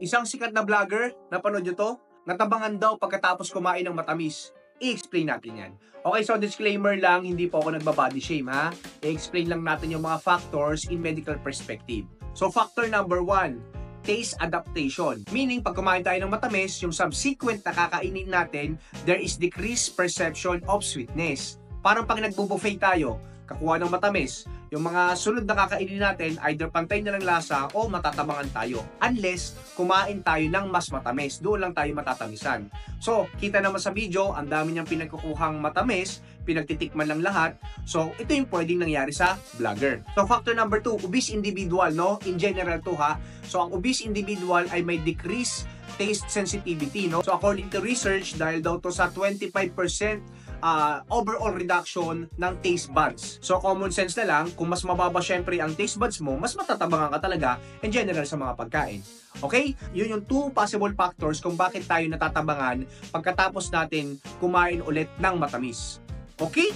Isang sikat na vlogger, napanood nyo to? Natabangan daw pagkatapos kumain ng matamis. I-explain natin yan. Okay, so disclaimer lang, hindi po ako nagbabody shame ha. I-explain lang natin yung mga factors in medical perspective. So factor number 1, taste adaptation. Meaning, pag kumain tayo ng matamis, yung subsequent na kakainin natin, there is decreased perception of sweetness. Parang pag nagbo-buffet tayo, kakuha ng matamis, yung mga sunod na kakainin natin, either pantay na lang lasa o matatabangan tayo. Unless, kumain tayo ng mas matamis, doon lang tayo matatamisan. So, kita naman sa video, ang dami niyang pinagkukuhang matamis, pinagtitikman lang lahat. So, ito yung pwedeng nangyari sa vlogger. So, factor number 2, obese individual, no? In general to ha. So, ang obese individual ay may decreased taste sensitivity, no? So, according to research, dahil daw to sa 25% overall reduction ng taste buds. So, common sense na lang, kung mas mababa syempre ang taste buds mo, mas matatabangan ka talaga in general sa mga pagkain. Okay? Yun yung 2 possible factors kung bakit tayo natatabangan pagkatapos natin kumain ulit ng matamis. Okay?